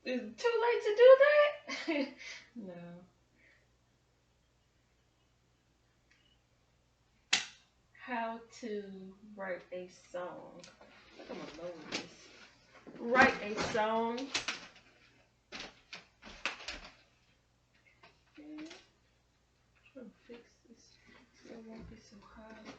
Is it too late to do that? No. How to write a song. I think I'm gonna load this. Write a song. Okay. Trying to fix this so it won't be so high.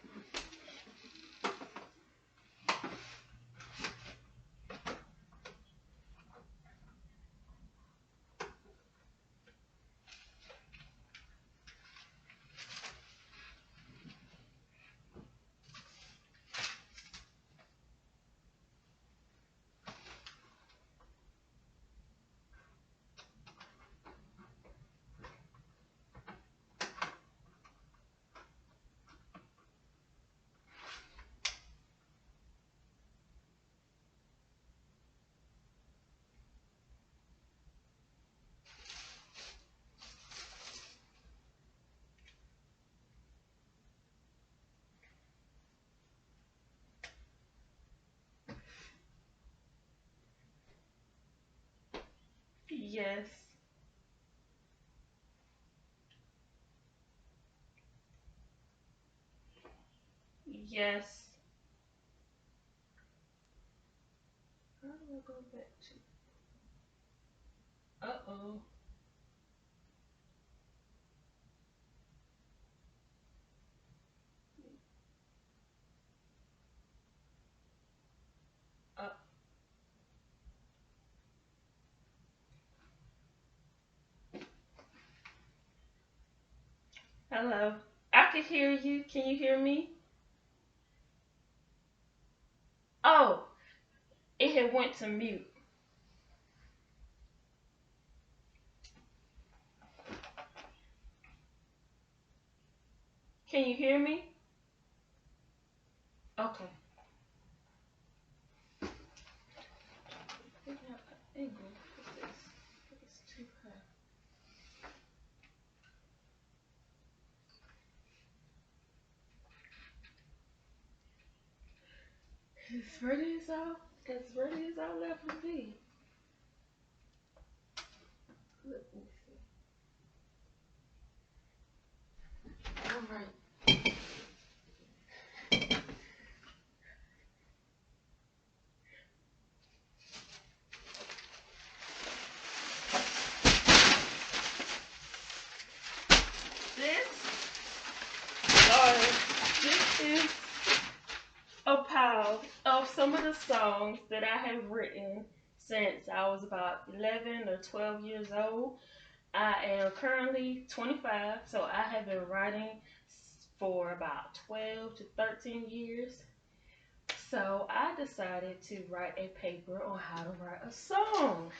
Yes. Yes. How do I go back to? Uh-oh. Uh, Hello. I can hear you. Can you hear me? Oh, it had went to mute. Can you hear me? Okay. Figure out an angle for this. It's too high. As ready as I'll ever be. Let me see. All right. This, uh, this is a pile of some of the songs that I have written since I was about 11 or 12 years old. I am currently 25, so I have been writing for about 12 to 13 years. So I decided to write a paper on how to write a song.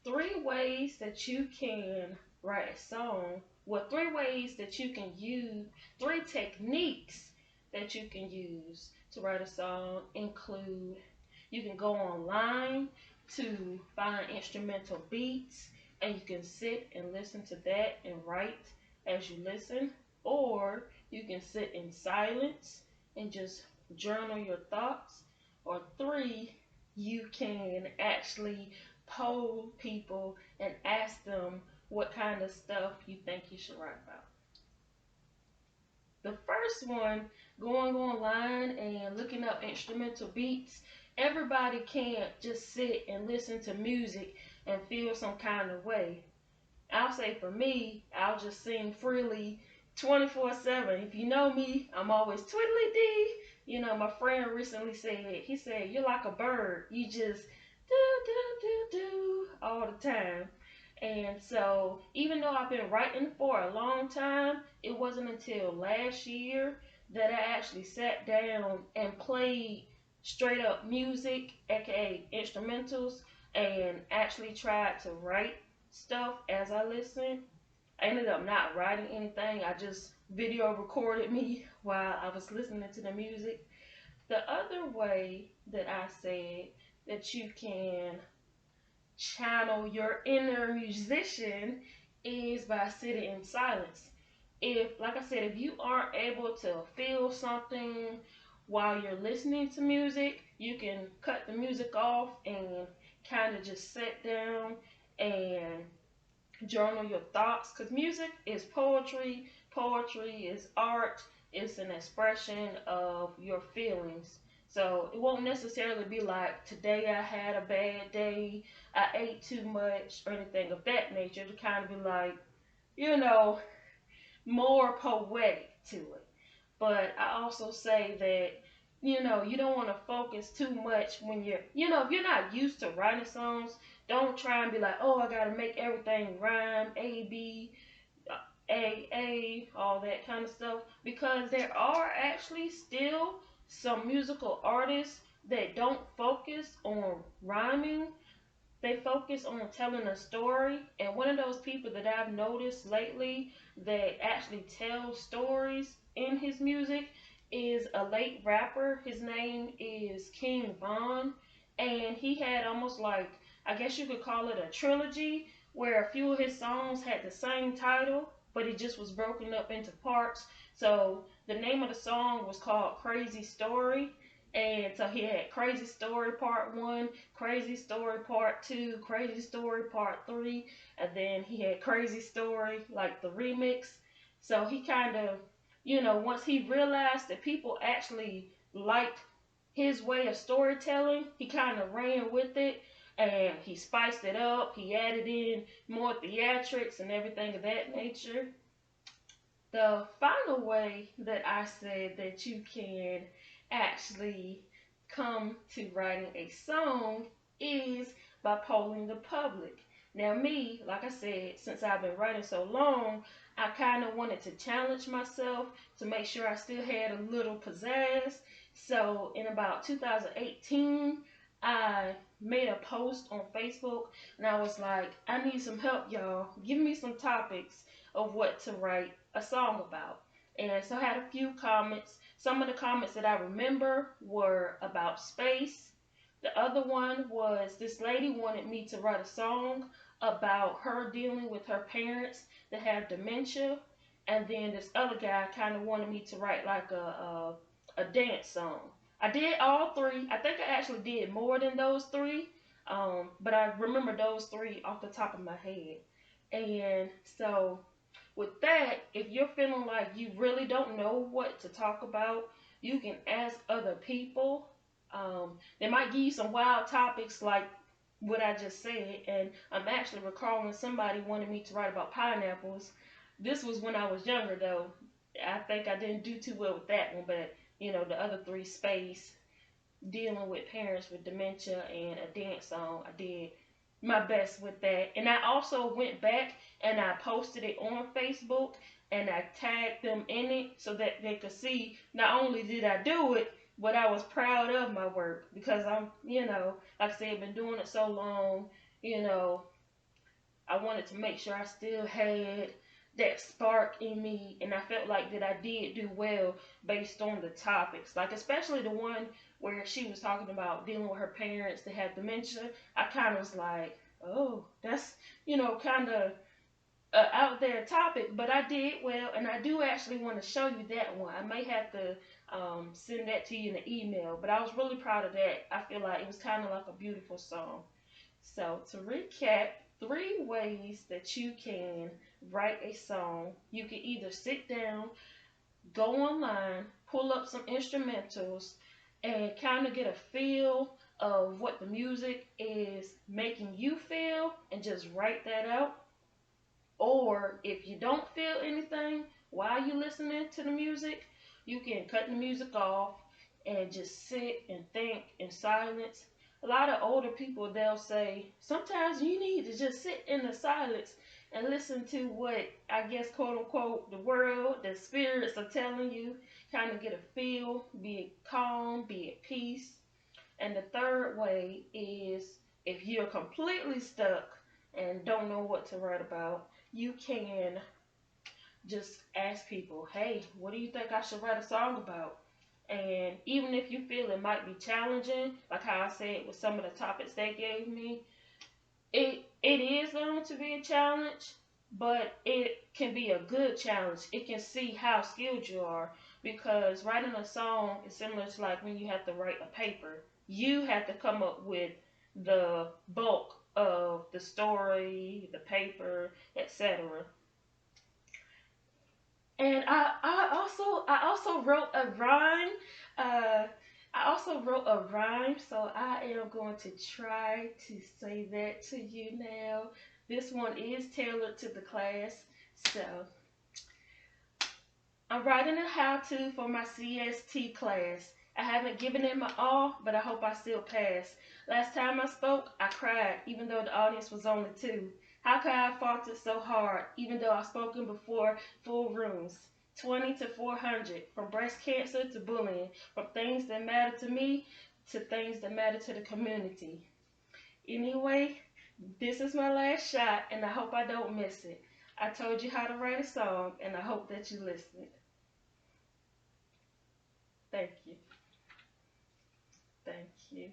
Three ways that you can write a song. Well, three ways that you can use, three techniques that you can use to write a song include you can go online to find instrumental beats and you can sit and listen to that and write as you listen, or you can sit in silence and just journal your thoughts, or three, you can actually poll people and ask them what kind of stuff you think you should write about. The first one, going online and looking up instrumental beats, everybody can't just sit and listen to music and feel some kind of way. I'll say for me, I'll just sing freely 24/7. If you know me, I'm always twiddly dee. You know, my friend recently said, he said, "You're like a bird. You just do, do, do, do all the time." And so, even though I've been writing for a long time, it wasn't until last year that I actually sat down and played straight up music, aka instrumentals, and actually tried to write stuff as I listened. I ended up not writing anything. I just video recorded me while I was listening to the music. The other way that I said that you can channel your inner musician is by sitting in silence. If, like I said, if you aren't able to feel something while you're listening to music, you can cut the music off and kind kind of just sit down and journal your thoughts, because music is poetry. Poetry is art. It's an expression of your feelings. So it won't necessarily be like, today I had a bad day, I ate too much, or anything of that nature. To kind of be like, you know, more poetic to it. But I also say that, you don't want to focus too much when if you're not used to writing songs, don't try and be like, oh, I got to make everything rhyme, A, B, all that kind of stuff. Because there are actually still some musical artists that don't focus on rhyming, they focus on telling a story. And one of those people that I've noticed lately that actually tells stories in his music is a late rapper. His name is King Von. And he had almost like, I guess you could call it a trilogy, where a few of his songs had the same title, but it just was broken up into parts. So the name of the song was called Crazy Story. And so he had Crazy Story Part 1, Crazy Story Part 2, Crazy Story Part 3, and then he had Crazy Story, like the remix. So he kind of, once he realized that people actually liked his way of storytelling, he kind of ran with it and he spiced it up. He added in more theatrics and everything of that nature. The final way that I said that you can actually come to writing a song is by polling the public. Now, me, like I said, since I've been writing so long, I kind of wanted to challenge myself to make sure I still had a little pizzazz. So, in about 2018, I made a post on Facebook and I was like, I need some help, y'all. Give me some topics of what to write a song about. And so I had a few comments. Some of the comments that I remember were about space. The other one was this lady wanted me to write a song about her dealing with her parents that have dementia. And then this other guy kind of wanted me to write like a dance song. I did all three. I think I actually did more than those three. But I remember those three off the top of my head. And so with that, if you're feeling like you really don't know what to talk about, you can ask other people. They might give you some wild topics like what I just said. And I'm actually recalling somebody wanted me to write about pineapples. This was when I was younger, though. I think I didn't do too well with that one, but the other three, space, dealing with parents with dementia, and a dance song, I did my best with that. And I also went back and I posted it on Facebook and I tagged them in it so that they could see not only did I do it, but I was proud of my work, because I'm, like I said, been doing it so long, I wanted to make sure I still had that spark in me, and I felt like that I did do well based on the topics, like especially the one where she was talking about dealing with her parents that had dementia. I kind of was like, oh, that's kind of out there topic, but I did well, and I do actually want to show you that one. I may have to send that to you in an email, but I was really proud of that. I feel like it was kind of like a beautiful song. So to recap, 3 ways that you can write a song. You can either sit down, go online, pull up some instrumentals, and kind of get a feel of what the music is making you feel and just write that out. Or if you don't feel anything while you're listening to the music, you can cut the music off and just sit and think in silence. A lot of older people, they'll say, sometimes you need to just sit in the silence and listen to what, I guess, quote unquote, the world, the spirits are telling you. Kind of get a feel, be it calm, be at peace. And the third way is if you're completely stuck and don't know what to write about, you can just ask people, hey, what do you think I should write a song about? And even if you feel it might be challenging, like how I said with some of the topics they gave me, it is going to be a challenge, but it can be a good challenge. It can see how skilled you are, because writing a song is similar to like when you have to write a paper. You have to come up with the bulk of the story, the paper, etc. And I also wrote a rhyme. Uh, I also wrote a rhyme, so I am going to try to say that to you now. This one is tailored to the class, so I'm writing a how-to for my CST class. I haven't given it my all, but I hope I still pass. Last time I spoke, I cried, even though the audience was only two. How could I have faltered so hard, even though I've spoken before full rooms? 20 to 400, from breast cancer to bullying, from things that matter to me to things that matter to the community. Anyway, this is my last shot, and I hope I don't miss it. I told you how to write a song, and I hope that you listen. Thank you. Thank you.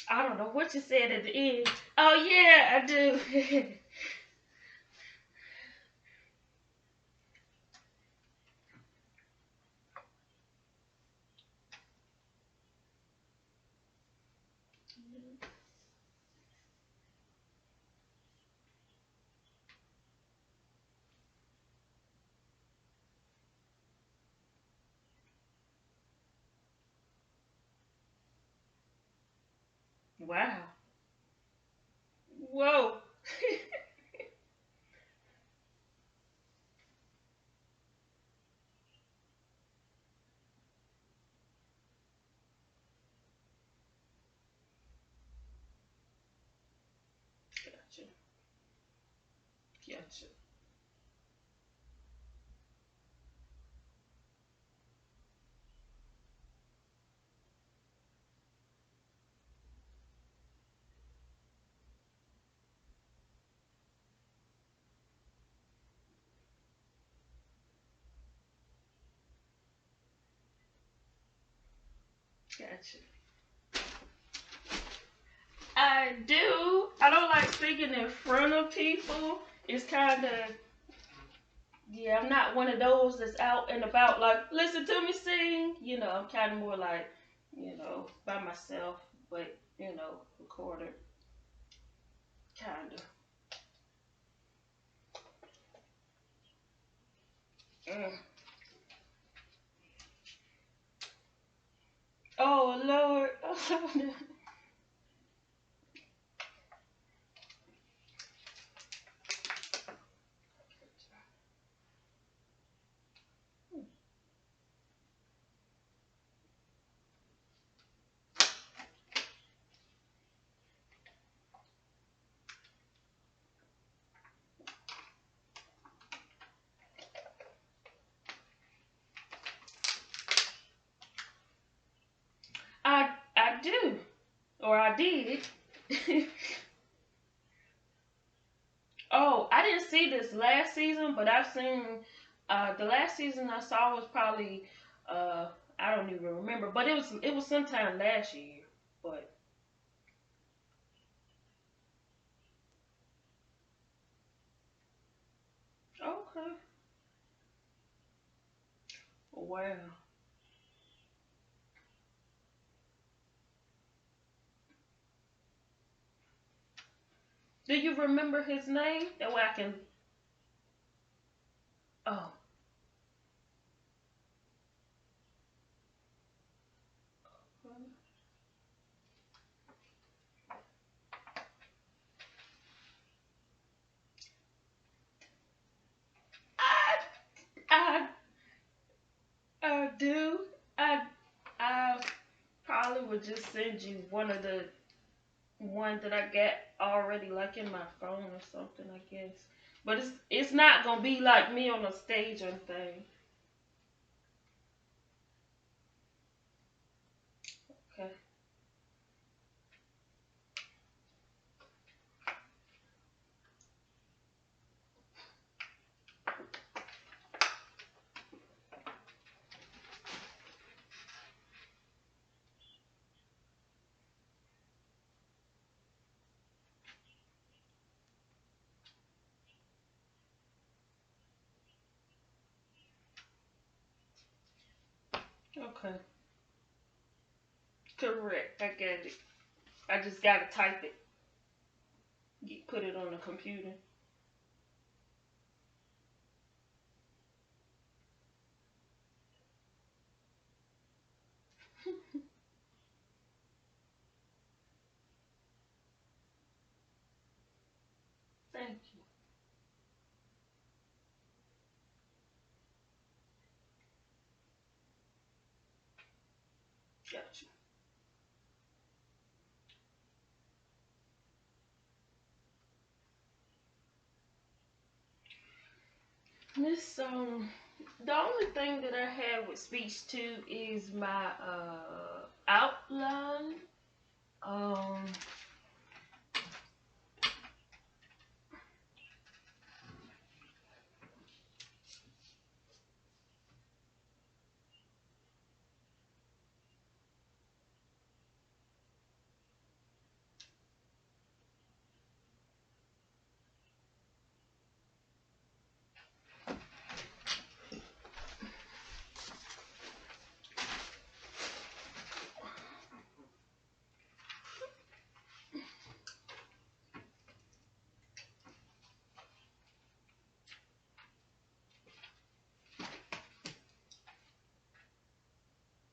I don't know what you said at the end. Oh yeah, I do. Wow. Whoa. Gotcha. Gotcha. Gotcha. I do. I don't like speaking in front of people. It's kind of, yeah, I'm not one of those that's out and about like, listen to me sing. I'm kind of more like, by myself, but, recorded, kind of. Mm. Oh, Lord. Oh, no. I do, or I did. Oh, I didn't see this last season, but I've seen the last season I saw was probably uh, I don't even remember, but it was sometime last year. But okay, wow. Do you remember his name? That way I can. Oh, I I do. I I probably would just send you one that I got already like in my phone or something, I guess. But it's not gonna be like me on a stage or anything. Okay. Okay. Correct. I get it. I just gotta type it. Put it on the computer. Thank you. Gotcha. This the only thing that I have with speech too is my outline. Um,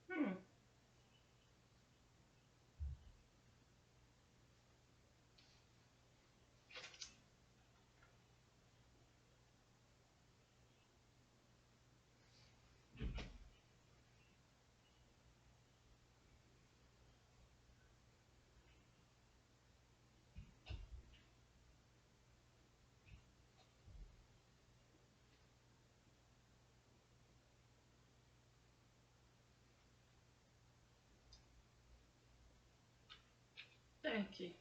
hmm, thank you.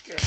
Yeah.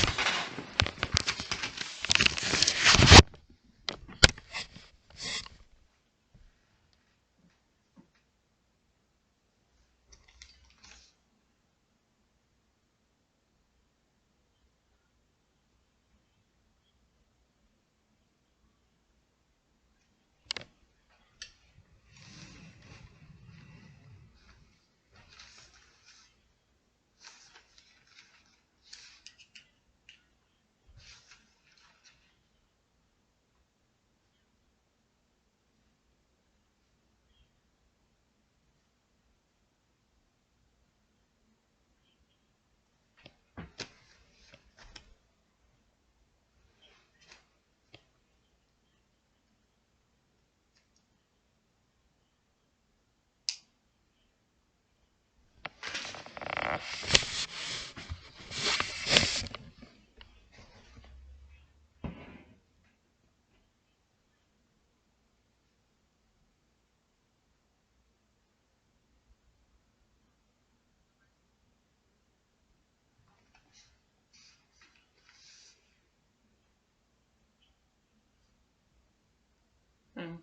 Hmm.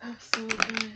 Absolutely.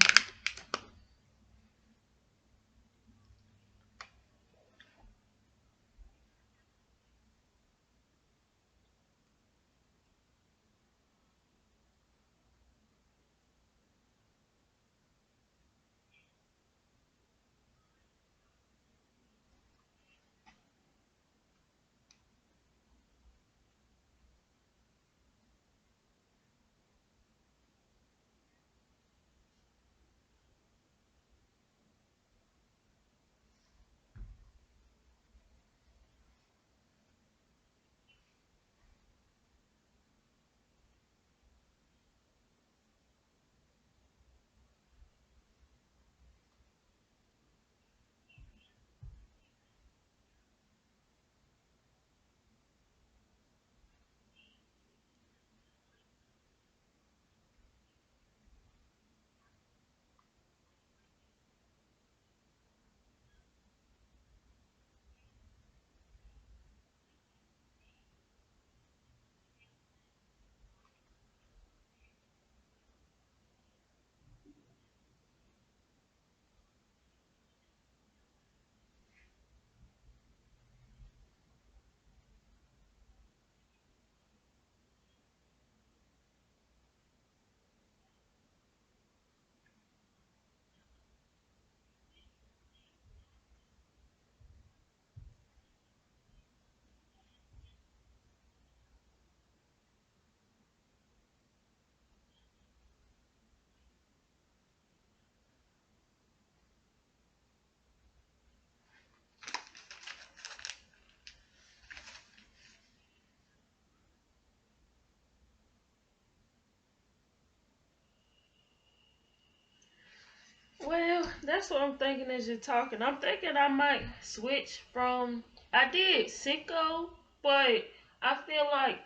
That's what I'm thinking as you're talking. I'm thinking I might switch from. I did Cinco, but I feel like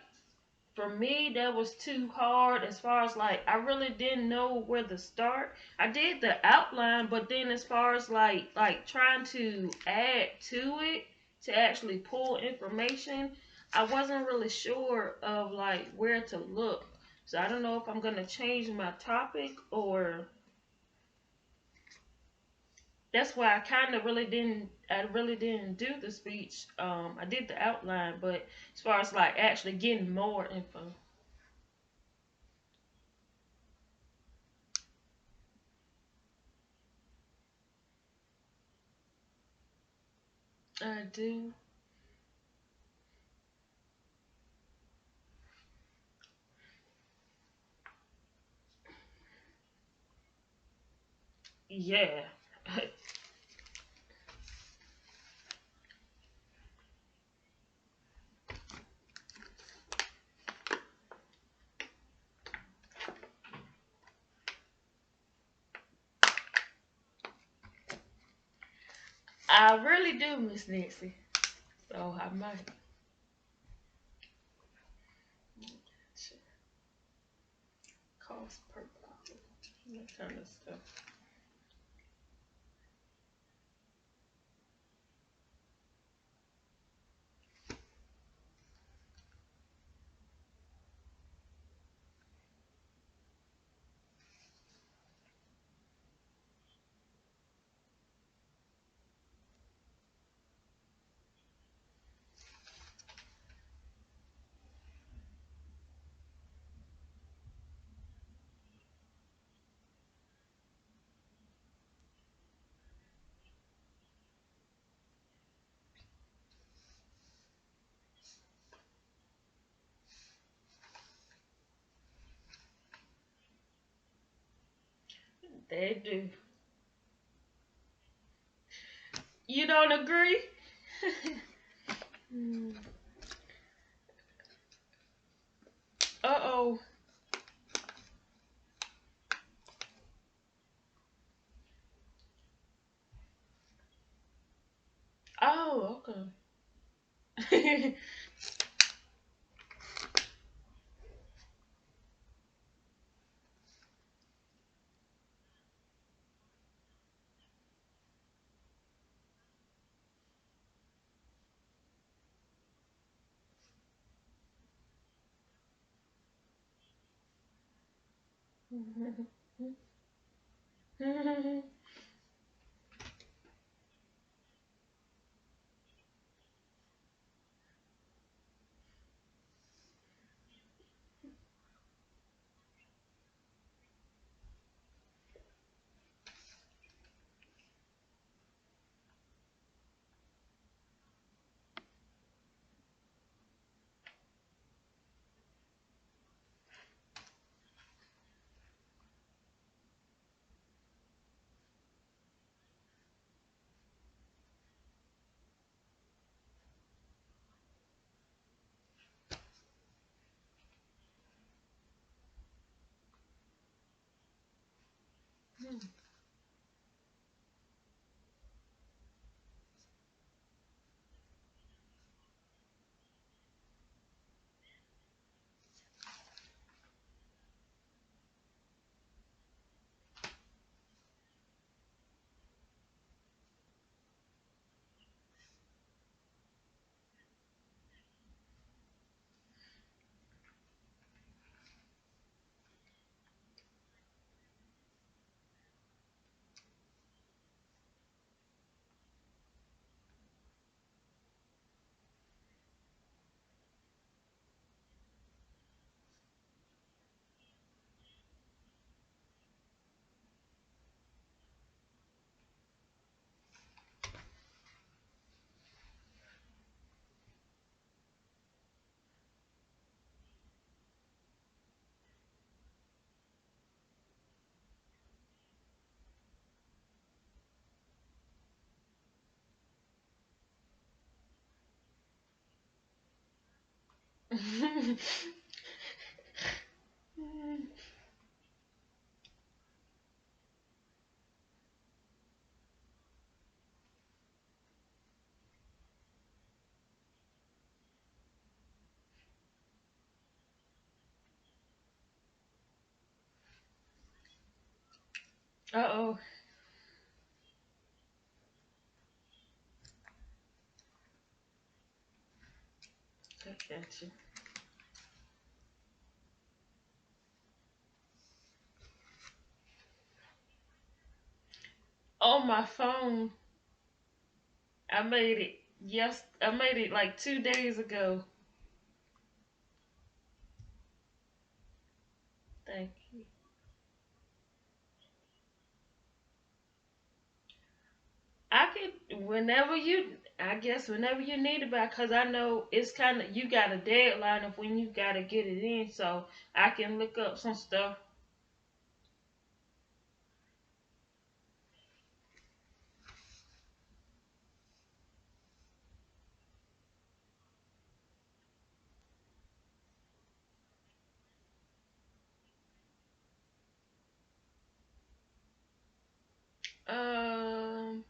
for me that was too hard as far as like I really didn't know where to start. I did the outline, but then as far as like trying to add to it to actually pull information, I wasn't really sure of like where to look. So I don't know if I'm gonna change my topic or that's why I really didn't do the speech. I did the outline, but as far as like actually getting more info, I do. Yeah. I really do, Miss Nancy. So I might cost per bottle, that kind of stuff. They do. You don't agree? Mm. Uh-oh. Oh, okay. Uh-oh. I got you. On my phone, I made it. Yes, I made it like 2 days ago. Thank you. I can whenever you. I guess whenever you need it back, cause I know it's kind of you got a deadline of when you gotta get it in, so I can look up some stuff. Um,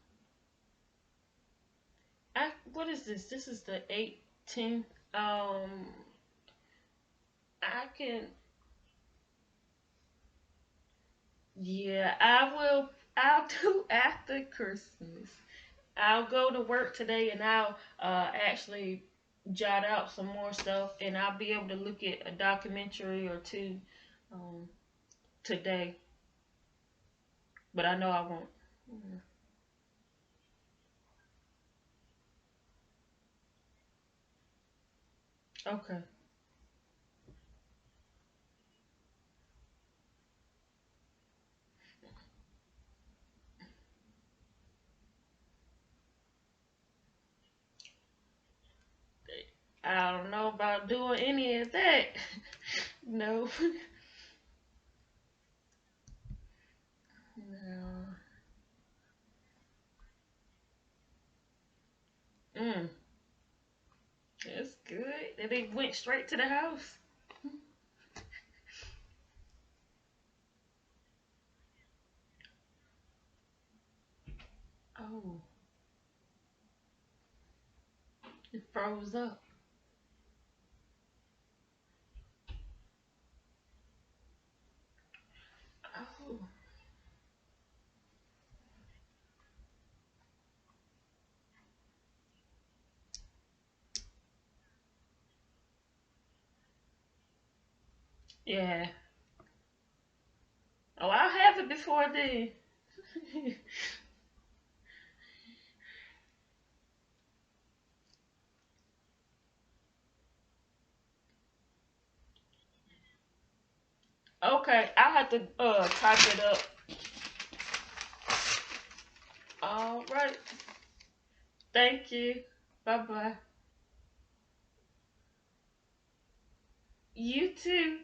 what is this? This is the 18th. I can. Yeah, I will. I'll do after Christmas. I'll go to work today and I'll actually jot out some more stuff and I'll be able to look at a documentary or two um, today. But I know I won't. Mm. Okay. I don't know about doing any of that. No. No. Mm. That's good. And they went straight to the house. Oh, it froze up. Oh. Yeah. Oh, I'll have it before then. Okay, I'll have to type it up. All right. Thank you. Bye bye. You too.